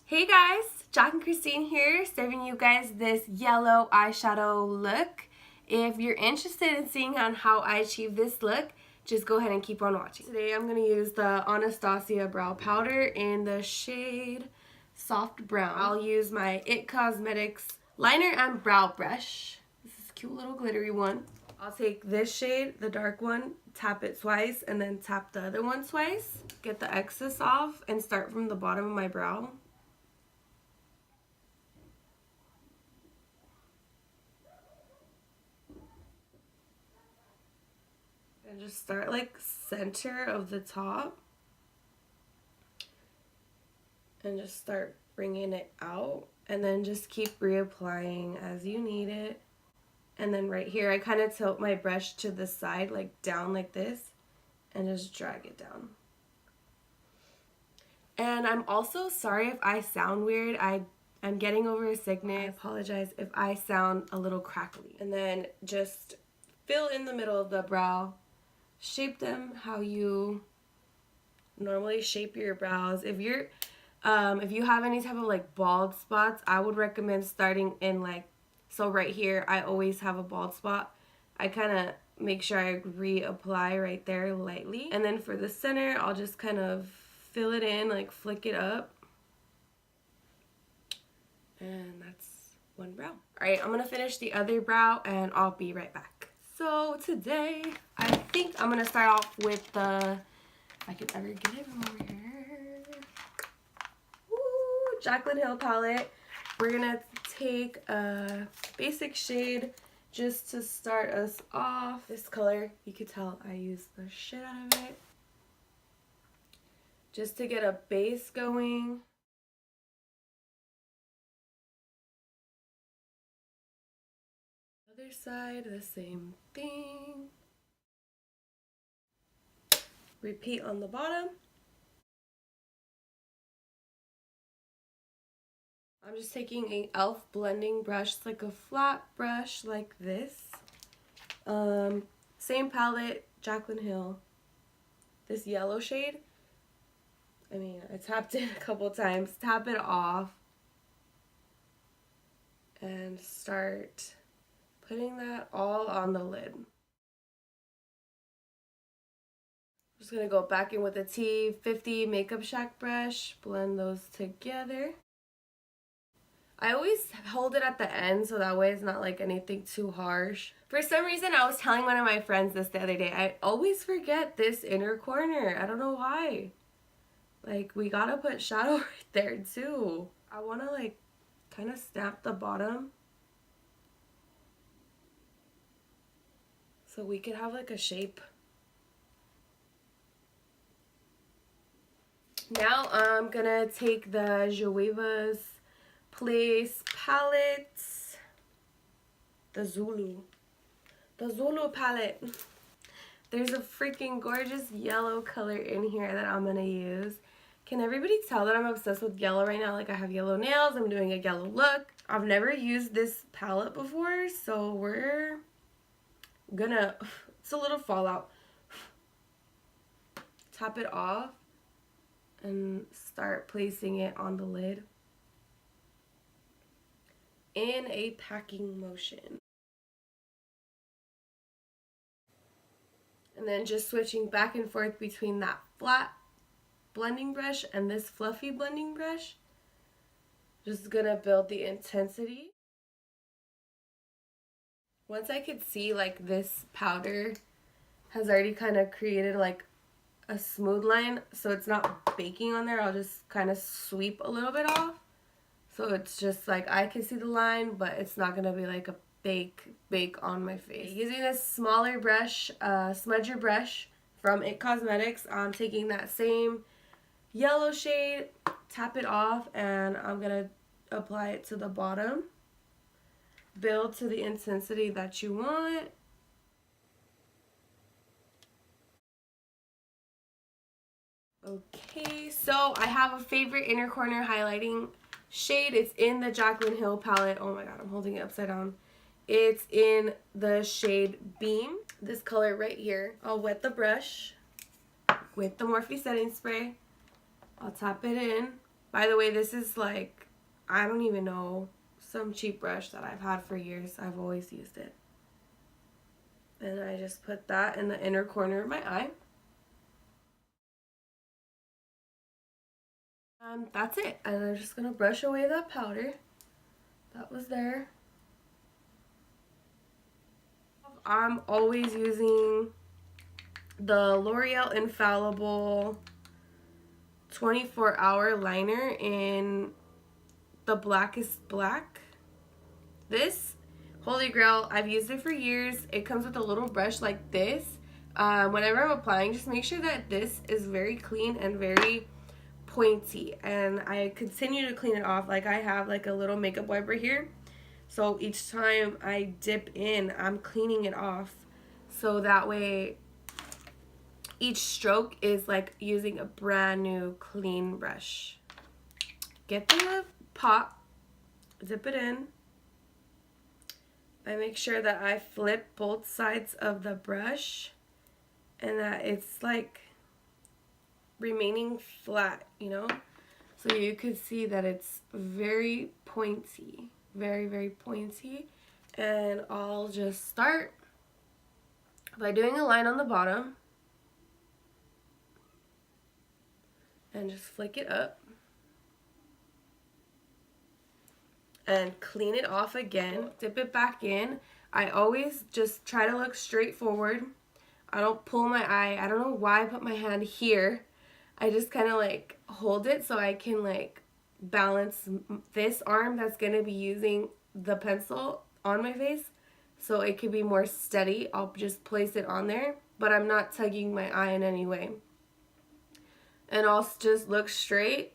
Hey guys, Jaclyn Christine here, serving you guys this yellow eyeshadow look. If you're interested in seeing on how I achieve this look, just go ahead and keep on watching. Today I'm going to use the Anastasia brow powder in the shade Soft Brown. I'll use my IT Cosmetics liner and brow brush. This is a cute little glittery one. I'll take this shade, the dark one, tap it twice, and then tap the other one twice. Get the excess off and start from the bottom of my brow. And just start like center of the top and just start bringing it out, and then just keep reapplying as you need it. And then right here I kind of tilt my brush to the side, like down like this, and just drag it down. And I'm also sorry if I sound weird. I'm getting over a sickness. I apologize if I sound a little crackly. And then just fill in the middle of the brow. Shape them how you normally shape your brows. If you have any type of like bald spots, I would recommend starting in like, so right here I always have a bald spot. I kind of make sure I reapply right there lightly, and then for the center I'll just kind of fill it in, like flick it up, and that's one brow. Alright, I'm gonna finish the other brow and I'll be right back. So today, I think I'm going to start off with the, if I can ever get it over here, woo, Jaclyn Hill palette. We're going to take a basic shade just to start us off. This color, you can tell I used the shit out of it. Just to get a base going. Other side, the same thing. Repeat on the bottom. I'm just taking an e.l.f. blending brush, like a flat brush like this. Same palette, Jaclyn Hill. This yellow shade. I mean, I tapped it a couple times. Tap it off. And start putting that all on the lid. Just gonna go back in with a T50 Makeup Shack brush, blend those together. I always hold it at the end so that way it's not like anything too harsh. For some reason, I was telling one of my friends this the other day, I always forget this inner corner. I don't know why. Like, we gotta put shadow right there too. I wanna like kind of snap the bottom so we could have like a shape. Now I'm gonna take the Juvia's Place palette, the Zulu palette. There's a freaking gorgeous yellow color in here that I'm gonna use. Can everybody tell that I'm obsessed with yellow right now? Like, I have yellow nails, I'm doing a yellow look. I've never used this palette before, so we're gonna, it's a little fallout. Tap it off and start placing it on the lid in a packing motion. And then just switching back and forth between that flat blending brush and this fluffy blending brush. Just gonna build the intensity. Once I could see like this powder has already kind of created like a smooth line, so it's not baking on there, I'll just kind of sweep a little bit off. So it's just like I can see the line, but it's not gonna be like a bake on my face. Using this smaller brush, smudger brush from IT Cosmetics, I'm taking that same yellow shade, tap it off, and I'm gonna apply it to the bottom. Build to the intensity that you want. Okay, so I have a favorite inner corner highlighting shade. It's in the Jaclyn Hill palette. Oh my god, I'm holding it upside down. It's in the shade Beam, this color right here. I'll wet the brush with the Morphe setting spray. I'll tap it in By the way, this is like, I don't even know, some cheap brush that I've had for years. I've always used it. And I just put that in the inner corner of my eye. And that's it. And I'm just going to brush away that powder that was there. I'm always using the L'Oreal Infallible 24-hour liner in the Blackest Black. This, holy grail, I've used it for years. It comes with a little brush like this. Whenever I'm applying, just make sure that this is very clean and very pointy. And I continue to clean it off. Like, I have like a little makeup wiper here. So each time I dip in, I'm cleaning it off. So that way, each stroke is like using a brand new clean brush. Get the pot, dip it in. I make sure that I flip both sides of the brush and that it's like remaining flat, you know? So you could see that it's very pointy, very, very pointy. And I'll just start by doing a line on the bottom and just flick it up and clean it off again, dip it back in. I always just try to look straight forward. I don't pull my eye. I don't know why I put my hand here. I just kind of like hold it so I can like balance this arm that's going to be using the pencil on my face so it could be more steady. I'll just place it on there, but I'm not tugging my eye in any way. And I'll just look straight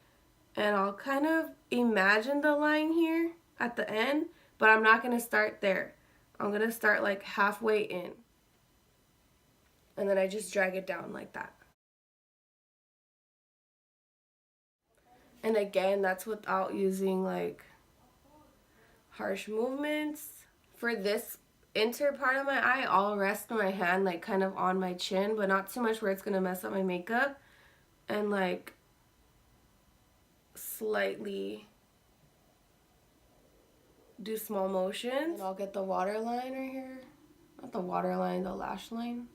and I'll kind of imagine the line here at the end, but I'm not going to start there. I'm going to start like halfway in. And then I just drag it down like that. And again, that's without using like harsh movements. For this inner part of my eye, I'll rest my hand like kind of on my chin, but not too much where it's going to mess up my makeup. And like slightly do small motions. And I'll get the waterline right here. Not the waterline, the lash line.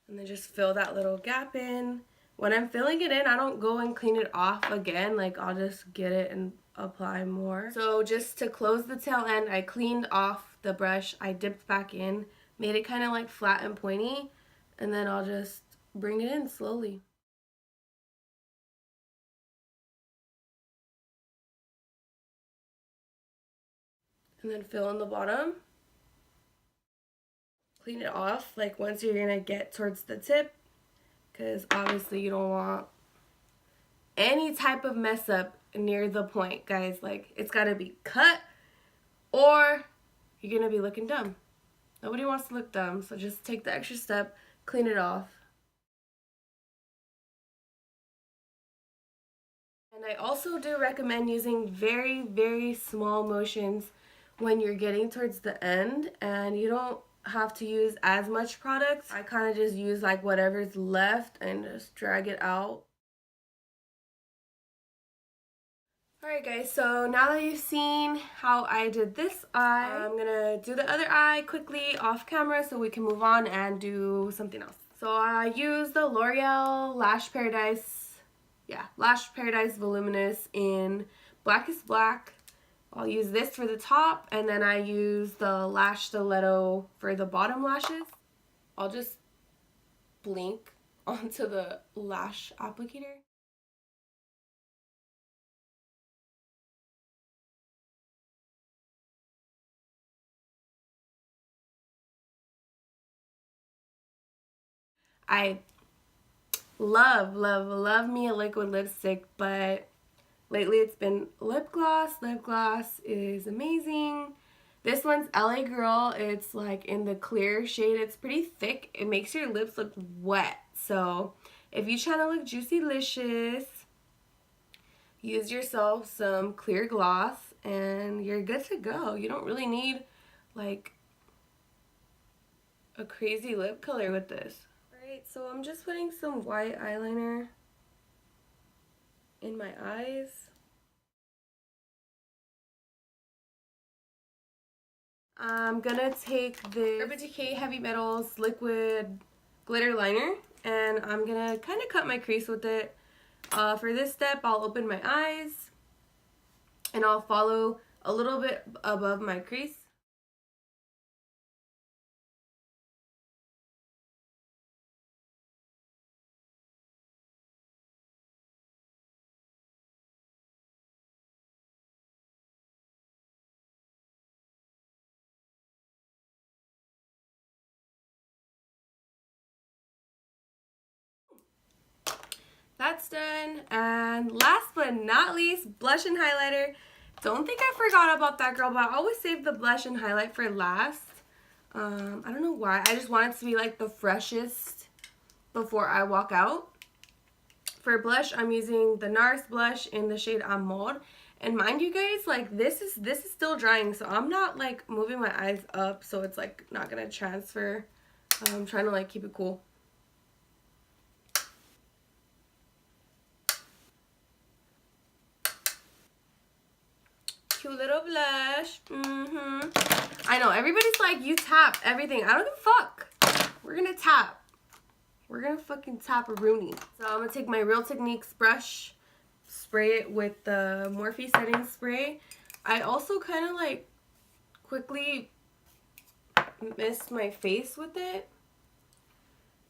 And then just fill that little gap in. When I'm filling it in, I don't go and clean it off again. Like, I'll just get it and apply more. So just to close the tail end, I cleaned off the brush. I dipped back in, made it kind of like flat and pointy. And then I'll just bring it in slowly. And then fill in the bottom. Clean it off like once you're gonna get towards the tip, because obviously you don't want any type of mess up near the point, guys. Like, it's gotta be cut or you're gonna be looking dumb. Nobody wants to look dumb, so just take the extra step, clean it off. And I also do recommend using very, very small motions when you're getting towards the end and you don't have to use as much product. I kind of just use like whatever's left and just drag it out. Alright guys, so now that you've seen how I did this eye, I'm gonna do the other eye quickly off camera so we can move on and do something else. So I use the L'Oreal Lash Paradise, Lash Paradise Voluminous in Blackest Black. I'll use this for the top, and then I use the Lash Stiletto for the bottom lashes. I'll just blink onto the lash applicator. I love, love, love me a liquid lipstick, but lately it's been lip gloss. Lip gloss is amazing. This one's LA Girl. It's like in the clear shade. It's pretty thick. It makes your lips look wet. So if you're trying to look juicy-licious, use yourself some clear gloss and you're good to go. You don't really need like a crazy lip color with this. Alright, so I'm just putting some white eyeliner in my eyes. I'm gonna take the Urban Decay Heavy Metals Liquid Glitter Liner, and I'm gonna kind of cut my crease with it. For this step, I'll open my eyes, and I'll follow a little bit above my crease. That's done, and last but not least, blush and highlighter. Don't think I forgot about that, girl, but I always save the blush and highlight for last. I don't know why. I just want it to be like the freshest before I walk out. For blush, I'm using the NARS blush in the shade Amor. And mind you guys, like this is still drying, so I'm not like moving my eyes up, so it's like not gonna transfer. I'm trying to like keep it cool. Cute little blush. I know, everybody's like, you tap everything. I don't give a fuck. We're gonna tap. We're gonna fucking tap a Rooney. So I'm gonna take my Real Techniques brush, spray it with the Morphe setting spray. I also kind of like quickly mist my face with it.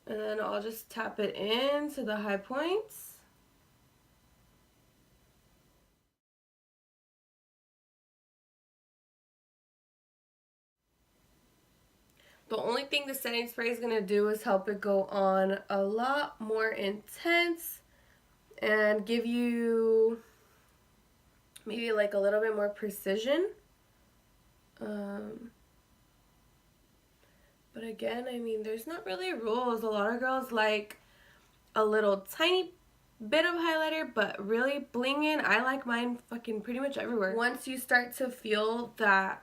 And then I'll just tap it into the high points. The only thing the setting spray is going to do is help it go on a lot more intense and give you maybe like a little bit more precision. But again, I mean, there's not really rules. A lot of girls like a little tiny bit of highlighter, but really bling in. I like mine fucking pretty much everywhere. Once you start to feel that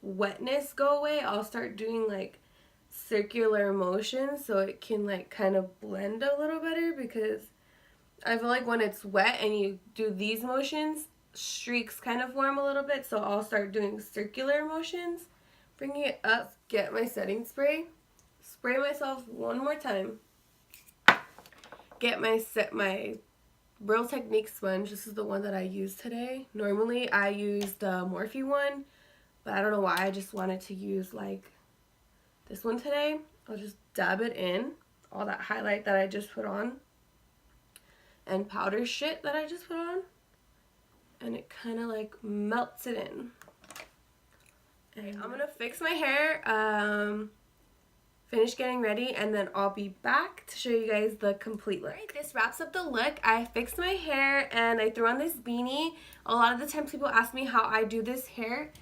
wetness go away, I'll start doing like circular motions so it can like kind of blend a little better, because I feel like when it's wet and you do these motions, streaks kind of form a little bit. So I'll start doing circular motions, bringing it up, get my setting spray, spray myself one more time, get my Real Techniques sponge. This is the one that I use today. Normally I use the Morphe one, but I don't know why, I just wanted to use like this one today. I'll just dab it in, all that highlight that I just put on and powder shit that I just put on, and it kind of like melts it in. Okay, I'm gonna fix my hair, finish getting ready, and then I'll be back to show you guys the complete look. Alright, this wraps up the look. I fixed my hair and I threw on this beanie. A lot of the times people ask me how I do this hair.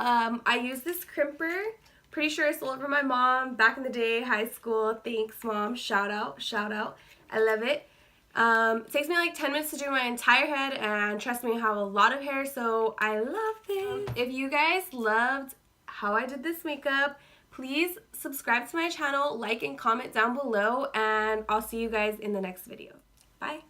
I use this crimper. Pretty sure I stole it from my mom back in the day, high school. Thanks, Mom. Shout out, shout out. I love it. It takes me like 10 minutes to do my entire head, and trust me, I have a lot of hair, so I love this. If you guys loved how I did this makeup, please subscribe to my channel, like and comment down below, and I'll see you guys in the next video. Bye.